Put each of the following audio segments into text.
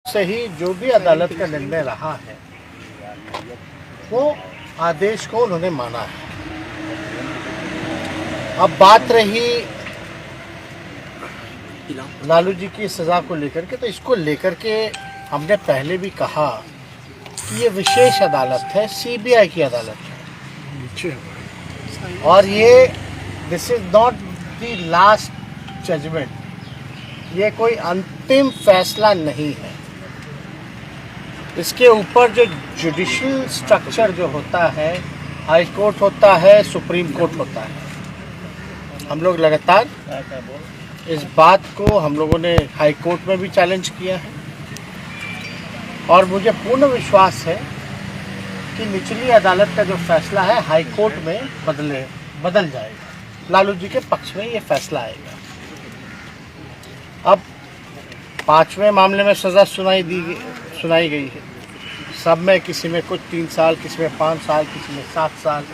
से ही जो भी अदालत का निर्णय रहा है वो आदेश को उन्होंने माना है। अब बात रही लालू जी की सजा को लेकर के, तो इसको लेकर के हमने पहले भी कहा कि ये विशेष अदालत है, सीबीआई की अदालत है और ये this is not the last judgement, ये कोई अंतिम फैसला नहीं है। इसके ऊपर जो जुडिशियल स्ट्रक्चर जो होता है, हाई कोर्ट होता है, सुप्रीम कोर्ट होता है, हम लोग लगातार इस बात को हम लोगों ने हाई कोर्ट में भी चैलेंज किया है और मुझे पूर्ण विश्वास है कि निचली अदालत का जो फैसला है हाई कोर्ट में बदल जाएगा, लालू जी के पक्ष में ये फैसला आएगा। अब 5वें मामले में सज़ा सुनाई गई है, सब में किसी में कुछ 3 साल, किसी में 5 साल, किसी में 7 साल,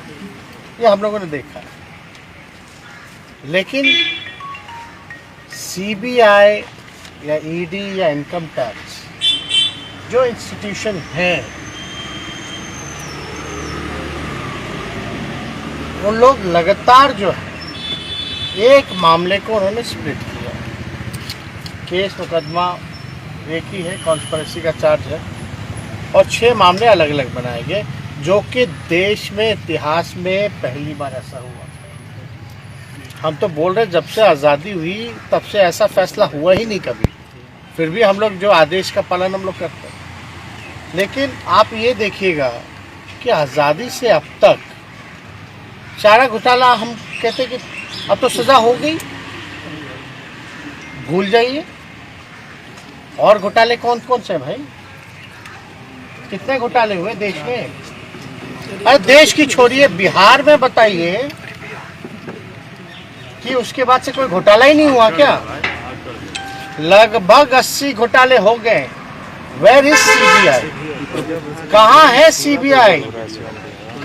ये हम लोगों ने देखा है। लेकिन सीबीआई या ईडी या इनकम टैक्स जो इंस्टीट्यूशन हैं, वो लोग लगातार जो है एक मामले को उन्होंने स्प्लिट किया। केस मुकदमा एक ही है, कॉन्स्पिरेसी का चार्ज है और 6 मामले अलग अलग बनाए गए, जो कि देश में इतिहास में पहली बार ऐसा हुआ। हम तो बोल रहे जब से आज़ादी हुई तब से ऐसा फैसला हुआ ही नहीं कभी, फिर भी हम लोग जो आदेश का पालन हम लोग करते हैं। लेकिन आप ये देखिएगा कि आज़ादी से अब तक सारा घोटाला, हम कहते कि अब तो सज़ा हो गई, भूल जाइए। और घोटाले कौन कौन से भाई, कितने घोटाले हुए देश में? अरे देश की छोड़िए, बिहार में बताइए कि उसके बाद से कोई घोटाला ही नहीं हुआ क्या? लगभग 80 घोटाले हो गए। Where is CBI? कहाँ है सीबीआई?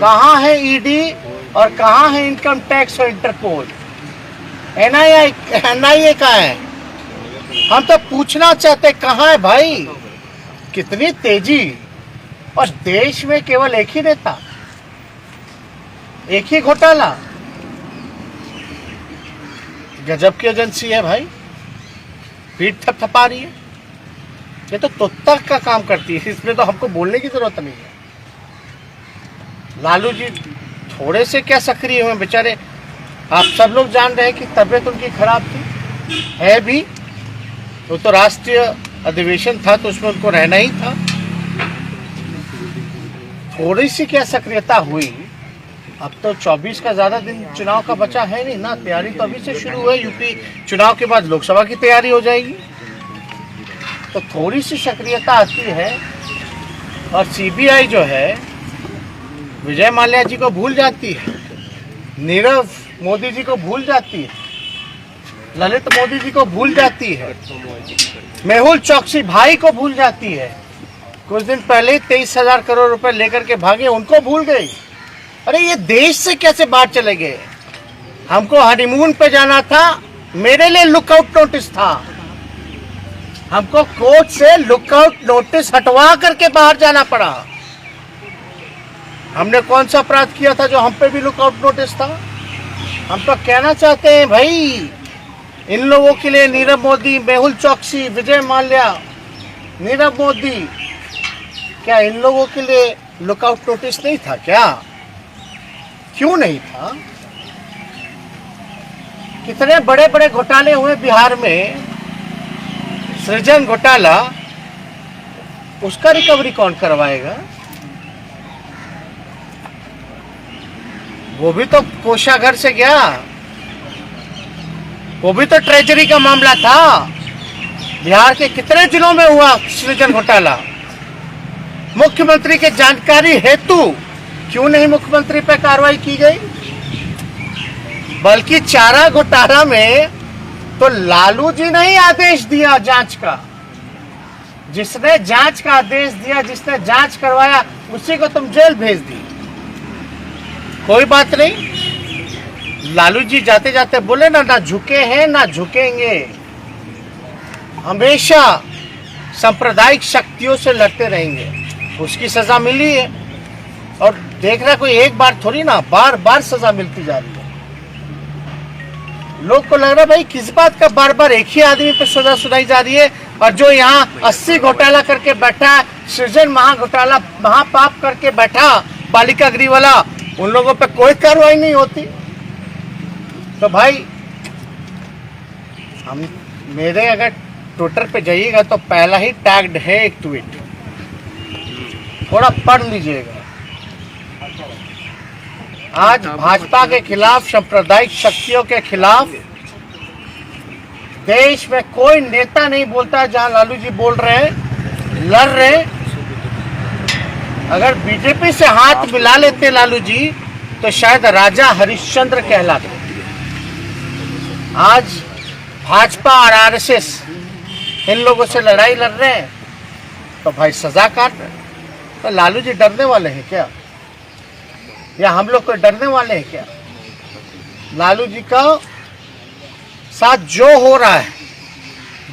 कहाँ है ईडी और कहाँ है इनकम टैक्स और इंटरपोल? एनआईए कहाँ है? हम तो पूछना चाहते कहाँ है भाई? कितनी तेजी! और देश में केवल एक ही नेता, एक ही घोटाला। गजब की एजेंसी है भाई, पीठ थपथपा रही है। ये तो तोता का काम करती है, इसमें तो हमको बोलने की जरूरत नहीं है। लालू जी थोड़े से क्या सक्रिय हुए बेचारे, आप सब लोग जान रहे हैं कि तबीयत उनकी खराब थी, है भी। वो तो राष्ट्रीय अधिवेशन था तो उसमें उनको रहना ही था। थोड़ी सी क्या सक्रियता हुई। अब तो 24 का ज़्यादा दिन चुनाव का बचा है नहीं ना, तैयारी तो अभी से शुरू है। यूपी चुनाव के बाद लोकसभा की तैयारी हो जाएगी, तो थोड़ी सी सक्रियता आती है। और सीबीआई जो है विजय माल्या जी को भूल जाती है, नीरव मोदी जी को भूल जाती है, ललित मोदी जी को भूल जाती है, मेहुल चौकसी भाई को भूल जाती है। कुछ दिन पहले 23,000 करोड़ रुपए लेकर के भागे, उनको भूल गई। अरे ये देश से कैसे बाहर चले गए? हमको हनीमून पे जाना था, मेरे लिए लुकआउट नोटिस था। हमको कोर्ट से लुकआउट नोटिस हटवा करके बाहर जाना पड़ा। हमने कौन सा अपराध किया था जो हम पे भी लुकआउट नोटिस था? हम तो कहना चाहते हैं भाई, इन लोगों के लिए नीरव मोदी, मेहुल चौकसी, विजय माल्या, नीरव मोदी, क्या इन लोगों के लिए लुकआउट नोटिस नहीं था क्या? क्यों नहीं था? कितने बड़े बड़े घोटाले हुए बिहार में, सृजन घोटाला, उसका रिकवरी कौन करवाएगा? वो भी तो कोषागार से गया, वो भी तो ट्रेजरी का मामला था। बिहार के कितने जिलों में हुआ सृजन घोटाला? मुख्यमंत्री के जानकारी हेतु क्यों नहीं मुख्यमंत्री पर कार्रवाई की गई? बल्कि चारा घोटाला में तो लालू जी ने ही आदेश दिया जांच का। जिसने जांच का आदेश दिया, जिसने जांच करवाया, उसी को तुम जेल भेज दी। कोई बात नहीं, लालू जी जाते जाते बोले ना झुके हैं ना झुकेंगे। हमेशा सांप्रदायिक शक्तियों से लड़ते रहेंगे, उसकी सजा मिली है। और देख रहा कोई एक बार थोड़ी ना, बार बार सजा मिलती जा रही है। लोग को लग रहा भाई किस बात का बार बार एक ही आदमी पे सजा सुनाई जा रही है, और जो यहाँ 80 घोटाला करके बैठा है, सृजन महाघोटाला महापाप करके बैठा बालिका गृह वाला, उन लोगों पे कोई कार्रवाई नहीं होती। तो भाई हम मेरे अगर ट्विटर पे जाइएगा तो पहला ही टैग्ड है एक ट्वीट, थोड़ा पढ़ लीजिएगा। आज भाजपा के खिलाफ, सांप्रदायिक शक्तियों के खिलाफ देश में कोई नेता नहीं बोलता जहां लालू जी बोल रहे हैं, लड़ रहे। अगर बीजेपी से हाथ मिला लेते लालू जी तो शायद राजा हरिश्चंद्र कहलाते। आज भाजपा और आरएसएस इन लोगों से लड़ाई लड़ रहे हैं तो भाई सजा काट रहे। तो लालू जी डरने वाले हैं क्या, या हम लोग को डरने वाले हैं क्या? लालू जी का साथ जो हो रहा है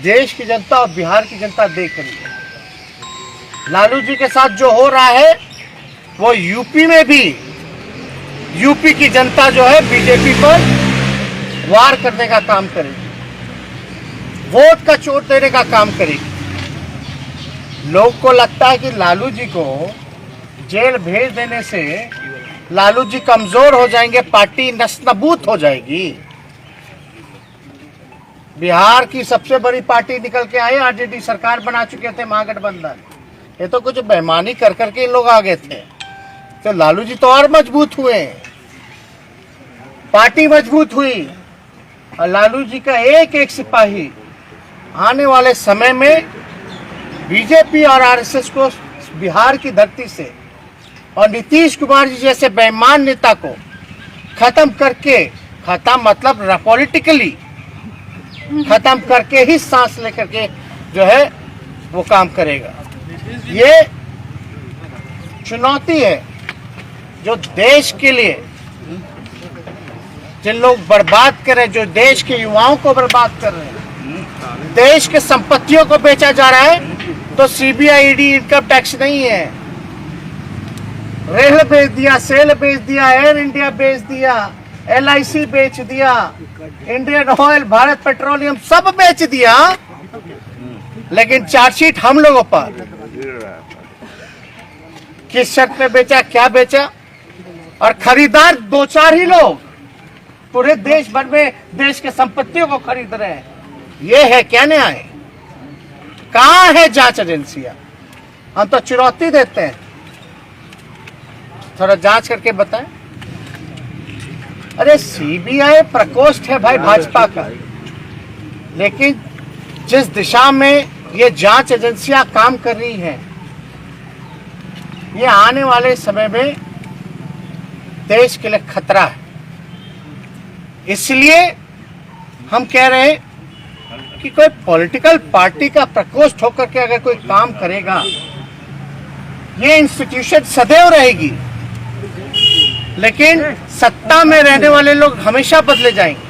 देश की जनता और बिहार की जनता देख रही है। लालू जी के साथ जो हो रहा है वो यूपी में भी, यूपी की जनता जो है बीजेपी पर वार करने का काम करेगी, वोट का चोट देने का काम करेगी। लोग को लगता है कि लालू जी को जेल भेज देने से लालू जी कमजोर हो जाएंगे, पार्टी नस्ताबूत हो जाएगी। बिहार की सबसे बड़ी पार्टी निकल के आई, आरजेडी सरकार बना चुके थे महागठबंधन। ये तो कुछ बेईमानी कर करके इन लोग आ गए थे, तो लालू जी तो और मजबूत हुए, पार्टी मजबूत हुई। और लालू जी का एक एक सिपाही आने वाले समय में बीजेपी और आरएसएस को बिहार की धरती से और नीतीश कुमार जी जैसे बेईमान नेता को खत्म करके, खत्म मतलब पॉलिटिकली खत्म करके ही सांस लेकर के जो है वो काम करेगा। ये चुनौती है जो देश के लिए, जिन लोग बर्बाद कर रहे हैं, जो देश के युवाओं को बर्बाद कर रहे हैं, देश के संपत्तियों को बेचा जा रहा है। तो सीबीआई ईडी इनकम टैक्स नहीं है, रेल बेच दिया, सेल बेच दिया, एयर इंडिया बेच दिया, LIC बेच दिया, इंडियन ऑयल, भारत पेट्रोलियम सब बेच दिया, लेकिन चार्जशीट हम लोगों पर। किस शर्त पे बेचा, क्या बेचा, और खरीदार 2-4 ही लोग पूरे देश भर में देश के संपत्तियों को खरीद रहे हैं। ये है क्या न्याय? कहां है जांच एजेंसियां? हम तो चुनौती देते हैं, थोड़ा जांच करके बताएं। अरे सीबीआई प्रकोष्ठ है भाई भाजपा का, लेकिन जिस दिशा में ये जांच एजेंसियां काम कर रही हैं, ये आने वाले समय में देश के लिए खतरा है। इसलिए हम कह रहे हैं कि कोई पॉलिटिकल पार्टी का प्रकोष्ठ होकर के अगर कोई काम करेगा, ये इंस्टीट्यूशन सदैव रहेगी, लेकिन सत्ता में रहने वाले लोग हमेशा बदले जाएंगे,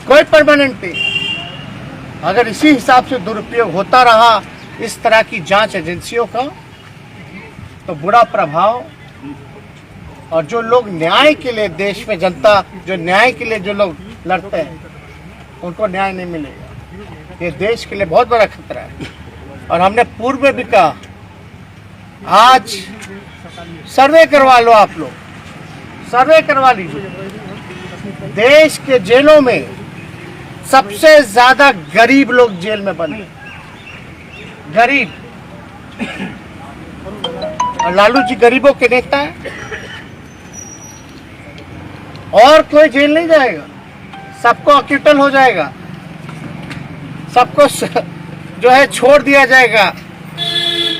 कोई परमानेंट नहीं। अगर इसी हिसाब से दुरुपयोग होता रहा इस तरह की जांच एजेंसियों का, तो बुरा प्रभाव, और जो लोग न्याय के लिए, देश में जनता जो न्याय के लिए जो लोग लड़ते हैं, उनको न्याय नहीं मिलेगा। ये देश के लिए बहुत बड़ा खतरा है। और हमने पूर्व में भी कहा, आज सर्वे करवा लो, आप लोग सर्वे करवा लीजिए। देश के जेलों में सबसे ज्यादा गरीब लोग जेल में बंद, गरीब। और लालू जी गरीबों के नेता हैं, और कोई जेल नहीं जाएगा, सबको अक्यूटल हो जाएगा, सबको जो है छोड़ दिया जाएगा।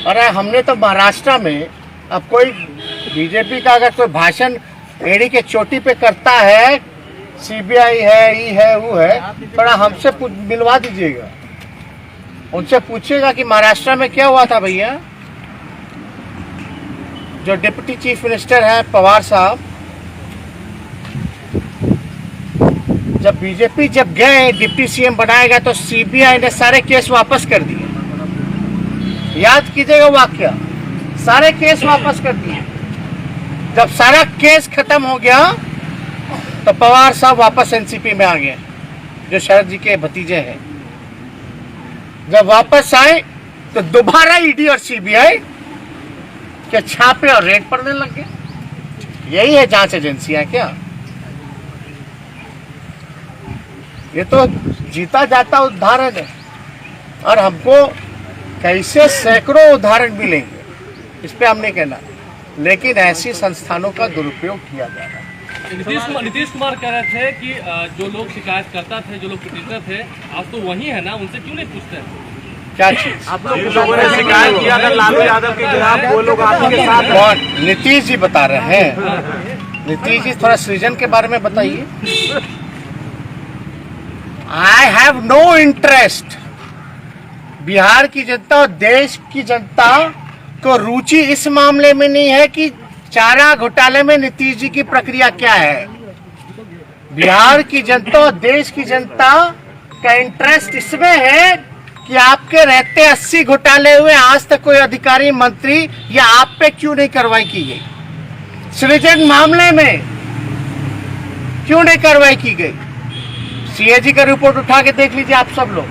और हमने तो महाराष्ट्र में, अब कोई बीजेपी का अगर कोई भाषण एड़ी के चोटी पे करता है, सीबीआई है, ये है, वो है, थोड़ा हमसे मिलवा दीजिएगा, उनसे पूछिएगा कि महाराष्ट्र में क्या हुआ था भैया। जो डिप्टी चीफ मिनिस्टर है पवार साहब, जब बीजेपी जब गए डिप्टी सीएम बनाएगा तो सीबीआई ने सारे केस वापस कर दिए। याद कीजिएगा वाक्य, सारे केस वापस कर दिए। जब सारा केस खत्म हो गया तो पवार साहब वापस एनसीपी में आ गए, जो शरद जी के भतीजे हैं। जब वापस आए तो दोबारा ईडी और सीबीआई के छापे और रेड पड़ने लग गए। यही है जांच एजेंसियां क्या? ये तो जीता जाता उदाहरण है, और हमको कैसे सैकड़ों उदाहरण मिलेंगे इस पे हम नहीं कहना, लेकिन ऐसी संस्थानों का दुरुपयोग किया जा रहा है। नीतीश कुमार कह रहे थे कि जो लोग शिकायत करता थे, जो लोग पिटीटर थे, आज तो वही है ना, उनसे क्यों नहीं पूछते हैं? क्या चीज? आप लोगों ने शिकायत किया था लालू यादव के खिलाफ, वो लोग आपके साथ कौन? नीतीश जी बता रहे हैं। नीतीश जी थोड़ा सृजन के बारे में बताइए। I have no interest. Bihar की जनता और देश की जनता को रुचि इस मामले में नहीं है कि चारा घोटाले में नीतीश जी की प्रक्रिया क्या है। बिहार की जनता और देश की जनता का इंटरेस्ट इसमें है कि आपके रहते 80 घोटाले हुए, आज तक कोई अधिकारी मंत्री या आप पे क्यों नहीं कार्रवाई की गई? सृजन मामले में क्यों नहीं कार्रवाई की गई? सीएजी का रिपोर्ट उठा के देख लीजिए आप सब लोग।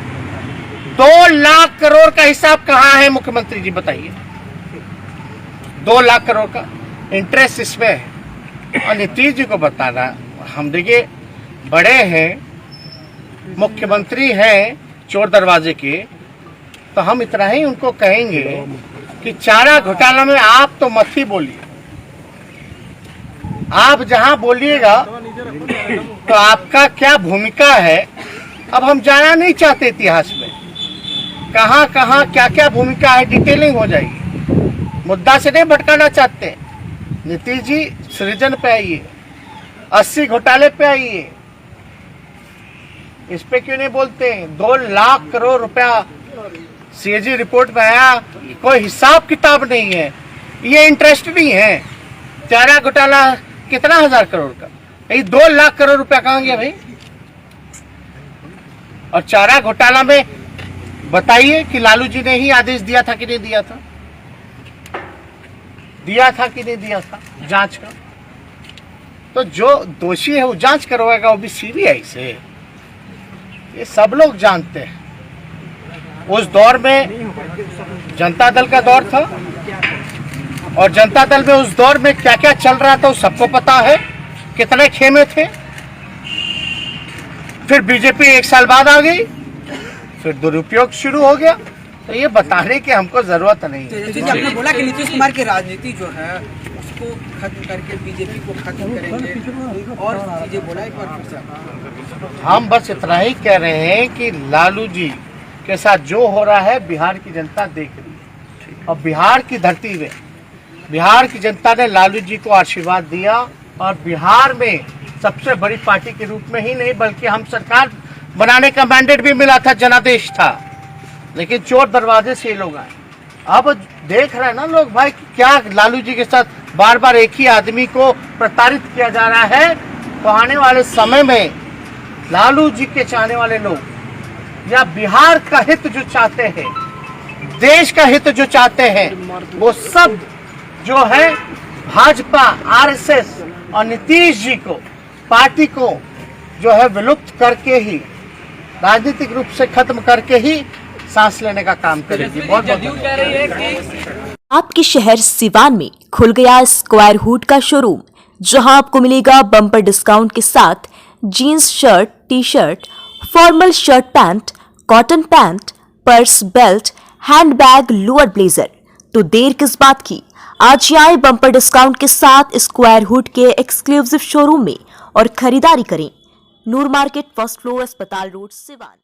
2 लाख करोड़ का हिसाब कहाँ है मुख्यमंत्री जी बताइए? 2 लाख करोड़ का इंटरेस्ट इसमें है। और नीतीश जी को बताना, हम देखिए बड़े हैं, मुख्यमंत्री हैं चोर दरवाजे के, तो हम इतना ही उनको कहेंगे कि चारा घोटाला में आप तो मत ही बोलिए। आप जहां बोलिएगा तो आपका क्या भूमिका है, अब हम जाना नहीं चाहते इतिहास में कहां कहां क्या क्या भूमिका है, डिटेलिंग हो जाएगी। मुद्दा से नहीं भटकाना चाहते। नीतीश जी सृजन पे आइए, 80 घोटाले पे आइए, इस पे क्यों नहीं बोलते? 2 लाख करोड़ रुपया सीएजी रिपोर्ट में आया, कोई हिसाब किताब नहीं है, ये इंटरेस्ट नहीं है। चारा घोटाला कितना 1000 करोड़ का, यही 2 लाख करोड़ रुपया कहाँ गया भाई? और चारा घोटाला में बताइए कि लालू जी ने ही आदेश दिया था कि नहीं दिया था? दिया था कि नहीं दिया था जांच का? तो जो दोषी है वो जांच करवाएगा, वो भी सीबीआई से। ये सब लोग जानते हैं। उस दौर में जनता दल का दौर था, और जनता दल में उस दौर में क्या क्या चल रहा था वो सबको पता है, कितने खेमे थे। फिर बीजेपी 1 साल बाद आ गई, फिर दुरुपयोग शुरू हो गया। तो ये बताने की हमको जरूरत नहीं है। आपने बोला कि नीतीश कुमार की राजनीति जो है उसको खत्म करके बीजेपी को खत्म करेंगे, और चीजें बोला एक बार फिर से। हम बस इतना ही कह रहे हैं कि लालू जी के साथ जो हो रहा है बिहार की जनता देख रही है, और बिहार की धरती में बिहार की जनता ने लालू जी को आशीर्वाद दिया, और बिहार में सबसे बड़ी पार्टी के रूप में ही नहीं बल्कि हम सरकार बनाने का मैंडेट भी मिला था, जनादेश था, लेकिन चोर दरवाजे से ये लोग आए। अब देख रहे हैं ना लोग भाई कि क्या लालू जी के साथ बार बार एक ही आदमी को प्रताड़ित किया जा रहा है। तो आने वाले समय में लालू जी के चाहने वाले लोग या बिहार का हित जो चाहते हैं, देश का हित जो चाहते हैं, वो सब जो है भाजपा, आरएसएस और नीतीश जी को, पार्टी को जो है विलुप्त करके ही, राजनीतिक रूप से खत्म करके ही सांस लेने का काम करेगी। बहुत बहुत आपके शहर सिवान में खुल गया स्क्वायर हुड का शोरूम, जहां आपको मिलेगा बम्पर डिस्काउंट के साथ jeans shirt, T shirt, formal shirt pant, cotton pant, purse, belt, handbag, lower blazer. तो देर किस बात की, आज ही आए बम्पर डिस्काउंट के साथ स्क्वायर हुड के एक्सक्लूसिव शोरूम में और खरीदारी करें। नूर मार्केट, फर्स्ट फ्लोर, अस्पताल रोड, सिवान।